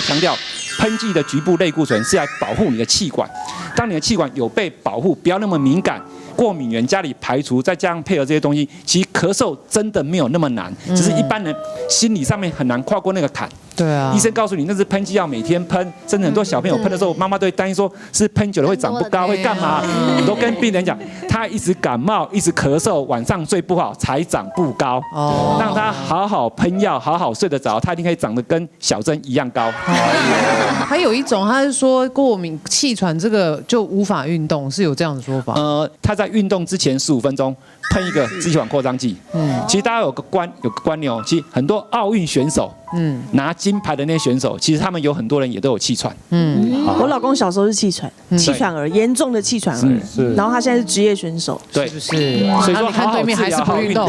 强调，喷剂的局部类固醇是来保护你的气管，当你的气管有被保护，不要那么敏感。过敏源家里排除，再加上配合这些东西，其实咳嗽真的没有那么难，只是一般人心理上面很难跨过那个坎。对啊，医生告诉你那是喷剂要每天喷，甚至很多小朋友喷的时候，妈妈都会担心说是喷久了会长不高，会干嘛？我都跟病人讲，他一直感冒，一直咳嗽，晚上睡不好才长不高。哦，让他好好喷药，好好睡得着，他一定可以长得跟小珍一样高。还有一种，他是说过敏气喘这个就无法运动，是有这样的说法。他在运动之前15分钟喷一个支气管扩张剂。其实大家有个观念哦，其实很多奥运选手，拿金牌的那些选手，其实他们有很多人也都有气喘。我老公小时候是气喘儿，严重的气喘儿，然后他现在是职业选手，对，是不是？所以说你看对面还是不运动。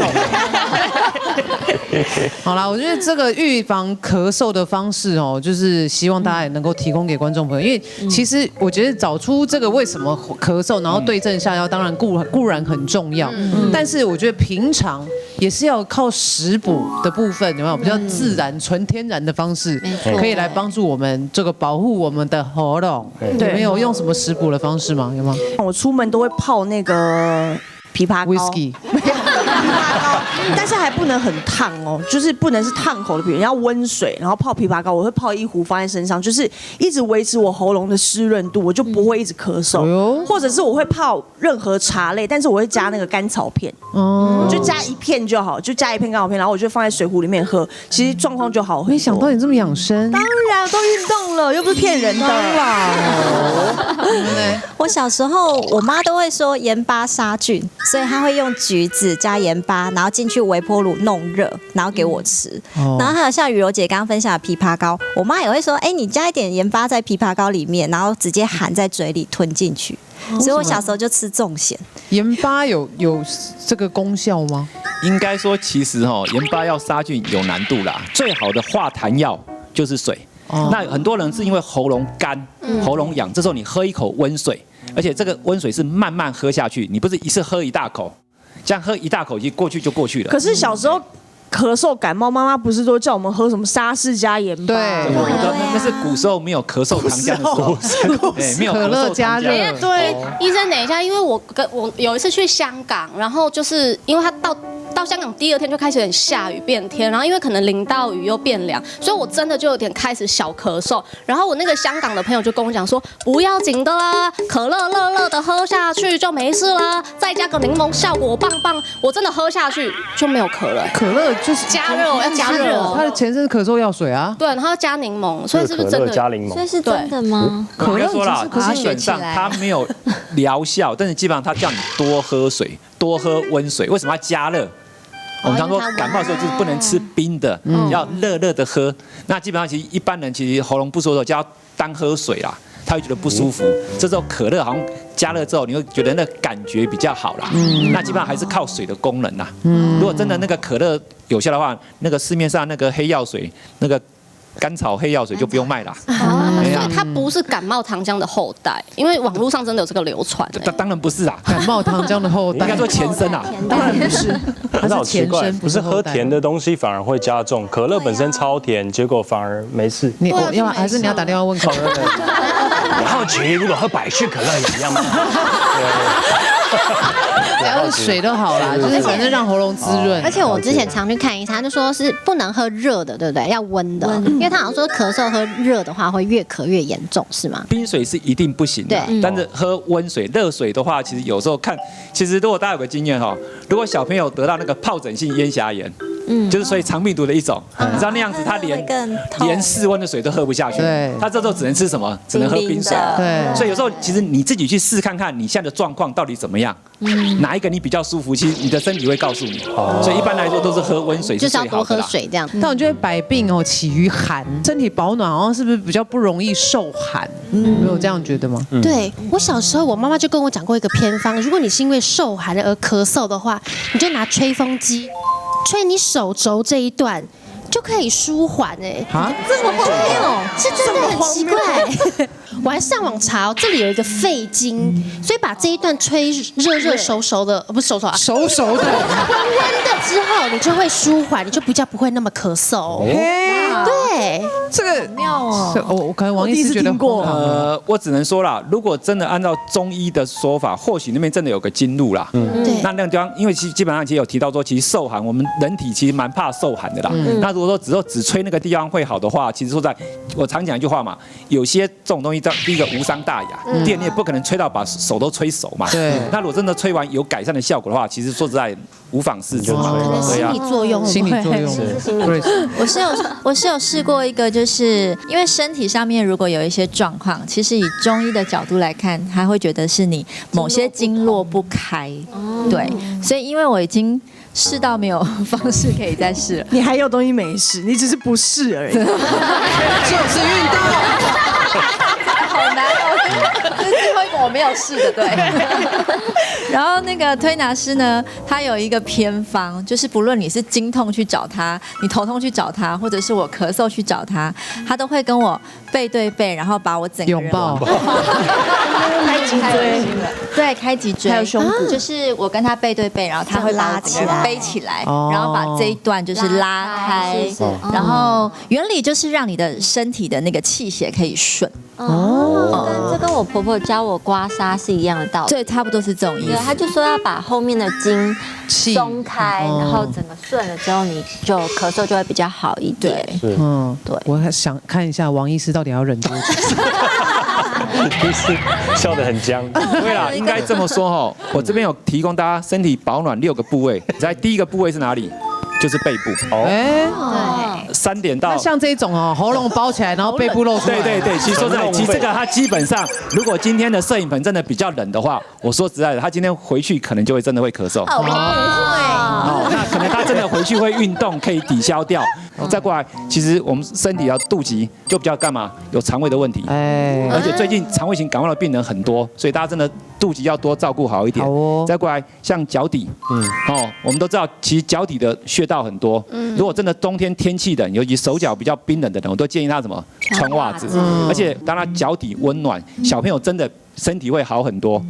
好啦，我觉得这个预防咳嗽的方式哦，就是希望大家也能够提供给观众朋友，因为其实我觉得找出这个为什么咳嗽，然后对症下药，当然固然很重要，但是我觉得平常也是要靠食补的部分，有没有比较自然、纯天然的方式，可以来帮助我们这个保护我们的喉咙？对，没有用什么食补的方式吗？有吗？我出门都会泡那个枇杷膏。Whisky 但是还不能很烫哦，就是不能是烫口的，比如要温水，然后泡枇杷膏，我会泡一壶放在身上，就是一直维持我喉咙的湿润度，我就不会一直咳嗽。或者是我会泡任何茶类，但是我会加那个甘草片，就加一片就好，就加一片甘草片，然后我就放在水壶里面喝，其实状况就好。没想到你这么养生，当然都运动了，又不是骗人的啦。我小时候我妈都会说盐巴杀菌，所以她会用橘子加盐巴，然后进去微波炉弄热，然后给我吃。然后还有像雨柔姐刚刚分享的枇杷膏，我妈也会说，你加一点盐巴在枇杷膏里面，然后直接含在嘴里吞进去。所以我小时候就吃重咸。盐巴有这个功效吗？应该说，其实盐巴要杀菌有难度啦。最好的化痰药就是水。那很多人是因为喉咙干、喉咙痒，这时候你喝一口温水，而且这个温水是慢慢喝下去，你不是一次喝一大口，这样喝一大口其实过去就过去了。可是小时候咳嗽感冒，妈妈不是都叫我们喝什么沙士加盐巴？对，那是古时候没有咳嗽糖浆的时候，没有可乐加热。对，医生等一下，因为我有一次去香港，然后就是因为他到香港第2天就开始很下雨变天，然后因为可能淋到雨又变凉，所以我真的就有点开始小咳嗽。然后我那个香港的朋友就跟我讲说，不要紧的啦，可乐热热的喝下去就没事啦，再加个柠檬效果棒棒。我真的喝下去就没有咳了。可乐就是加热，要加热。它的前身是咳嗽药水啊。对，然后要加柠檬，所以是不是真的？加柠檬，所以是真的吗？可乐说了，基本上它没有疗效，但是基本上它叫你多喝水，多喝温水。为什么要加热？我们常说感冒的时候就是不能吃冰的，要热热的喝。那基本上其实一般人其实喉咙不舒服的时候就要单喝水啦，他会觉得不舒服。这时候可乐好像加热之后，你会觉得那感觉比较好啦。那基本上还是靠水的功能啦。如果真的那个可乐有效的话，那个市面上那个黑药水那个。甘草黑药水就不用卖啦。所以它不是感冒糖浆的后代，因为网络上真的有这个流传。当然不是啦，感冒糖浆的后代应该说前身啊。当然不是，它是前身，不是喝甜的东西反而会加重。可乐本身超甜，结果反而没事。还是你要打电话问可乐的？我好奇，如果喝百事可乐也一样吗？只要是水都好啦，就是反正让喉咙滋润。而且我之前常去看医生，他就说是不能喝热的，对不对？要温的，因为他好像说咳嗽喝热的话会越咳越严重，是吗？冰水是一定不行的，但是喝温水、热水的话，其实有时候看，其实如果大家有个经验如果小朋友得到那个疱疹性咽峡炎。就是所以肠病毒的一种，你知道那样子，他连室温的水都喝不下去，他这时候只能吃什么？只能喝冰水。对，所以有时候其实你自己去试看看，你现在的状况到底怎么样，哪一个你比较舒服，其实你的身体会告诉你。所以一般来说都是喝温水是最好的啦。就是要多喝水这样。但我觉得百病起于寒，身体保暖好像是不是比较不容易受寒？没有这样觉得吗？对，我小时候我妈妈就跟我讲过一个偏方，如果你是因为受寒而咳嗽的话，你就拿吹风机吹你手肘这一段，就可以舒缓。这么荒谬，是真的很奇怪。我还上网查，这里有一个肺经，所以把这一段吹热熟的，不是熟啊，熟的，温的之后，你就会舒缓，你就比较不会那么咳嗽。对，这个妙哦。我可能王医师觉得过，我只能说啦，如果真的按照中医的说法，或许那边真的有个经路啦。对。那个地方，因为基本上其实有提到说，其实受寒，我们人体其实蛮怕受寒的啦。那如果说只吹那个地方会好的话，其实说在，我常讲一句话嘛，有些这种东西，第一个无伤大雅，第二你也不可能吹到把手都吹熟嘛。对。那如果真的吹完有改善的效果的话，其实说实在无妨事就吹。可能心理作用，心理作用。我是有试过一个，就是因为身体上面如果有一些状况，其实以中医的角度来看，他会觉得是你某些经络不开，对，所以因为我已经试到没有方式可以再试了，你还有东西没试，你只是不试而已。就是运动。好难哦，这是最后一个我没有试的，对。然后那个推拿师呢，他有一个偏方，就是不论你是经痛去找他，你头痛去找他，或者是我咳嗽去找他，他都会跟我背对背，然后把我整个人拥抱，开脊椎，对，开脊椎，还有胸骨，就是我跟他背对背，然后他会把我整个人背起来，然后把这一段就是拉开，然后原理就是让你的身体的那个气血可以顺。这跟我婆婆教我刮痧是一样的道理。对，差不多是这种意思。她就说要把后面的筋松开，然后整个顺了之后，你就咳嗽就会比较好一点。对，对，我还想看一下王医师到底要忍多久。医师笑得很僵。对啦，应该这么说哈。我这边有提供大家身体保暖6个部位，在第一个部位是哪里？就是背部。3点到。那像这种哦，喉咙包起来，然后背部露出来。对，其实说真的，其实这个它基本上，如果今天的摄影棚真的比较冷的话，我说实在的，他今天回去可能就会真的会咳嗽。不会。那可能他真的回去会运动，可以抵消掉。再过来，其实我们身体要肚脐就比较干嘛？有肠胃的问题。而且最近肠胃型感冒的病人很多，所以大家真的肚脐要多照顾好一点。再过来，像脚底，我们都知道，其实脚底的穴道很多。如果真的冬天天气冷，尤其手脚比较冰冷的人，我都建议他什么穿袜子。而且当他脚底温暖，小朋友真的身体会好很多。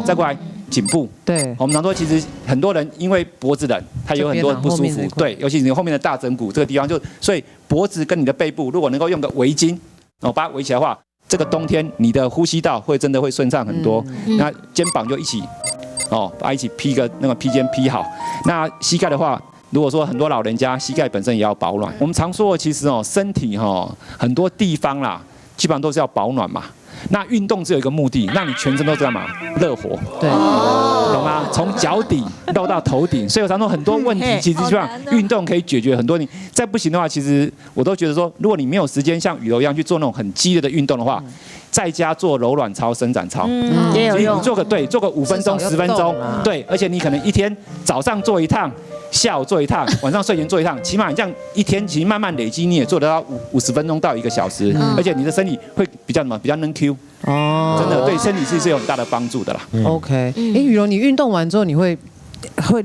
再过来。颈部，对，我们常说，其实很多人因为脖子冷，他有很多不舒服，对，尤其你后面的大枕骨这个地方，所以脖子跟你的背部，如果能够用个围巾，把它围起来的话，这个冬天你的呼吸道真的会顺畅很多。那肩膀就一起，把它一起披个那个披肩披好。那膝盖的话，如果说很多老人家膝盖本身也要保暖，我们常说其实身体很多地方啦，基本上都是要保暖嘛。那运动只有一个目的，让你全身都干嘛？热火，对，懂吗？从脚底绕到头顶，所以我常说很多问题，其实基本上运动可以解决很多。你再不行的话，其实我都觉得说，如果你没有时间像雨柔一样去做那种很激烈的运动的话，在家做柔软操、伸展操，也有用。你做个5分钟、10分钟，对，而且你可能一天早上做一趟。下午做一趟，晚上睡前做一趟，起码你这样一天其实慢慢累积，你也做得到50分钟到1个小时，而且你的身体会比较能 Q， 真的对身体是有很大的帮助的啦。OK， 雨柔，你运动完之后你会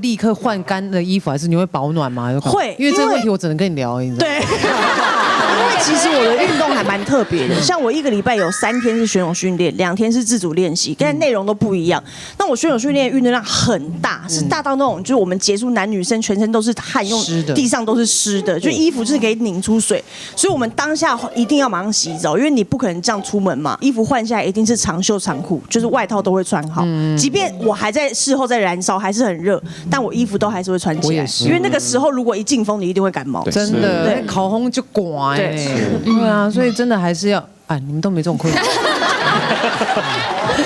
立刻换干的衣服，还是你会保暖吗？会，因为这个问题我只能跟你聊，你知道吗？对。因为其实我的运动还蛮特别的，像我1个礼拜有3天是选手训练，2天是自主练习，但内容都不一样。那我选手训练的运动量很大，是大到那种就是我们结束男女生全身都是汗，用地上都是湿的，就衣服就是可以拧出水，所以我们当下一定要马上洗澡，因为你不可能这样出门嘛，衣服换下来一定是长袖长裤，就是外套都会穿好，即便我还在事后在燃烧，还是很热，但我衣服都还是会穿起来，因为那个时候如果一进风，你一定会感冒，真的，对，烤红就刮。对啊，所以真的还是要你们都没这种困扰。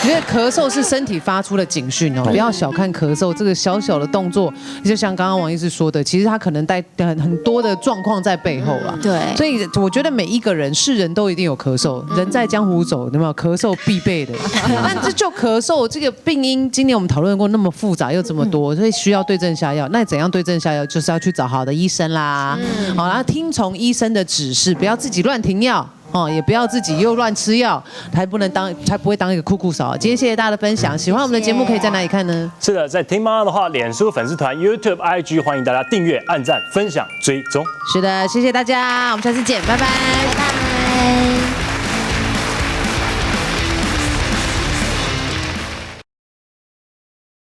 因为咳嗽是身体发出的警讯哦，不要小看咳嗽这个小小的动作，就像刚刚王医师说的，其实它可能带很多的状况在背后啦。对，所以我觉得每一个人是人都一定有咳嗽，人在江湖走，有没有咳嗽必备的？但这就咳嗽这个病因，今年我们讨论过那么复杂又这么多，所以需要对症下药。那怎样对症下药？就是要去找好的医生啦，好，然后听从医生的指示，不要自己乱停药。也不要自己又乱吃药，才不会当一个酷酷嫂。今天谢谢大家的分享，喜欢我们的节目可以在哪里看呢？是的，在听妈妈的话，脸书粉丝团、YouTube、IG， 欢迎大家订阅、按赞、分享、追踪。是的，谢谢大家，我们下次见，拜拜，拜拜。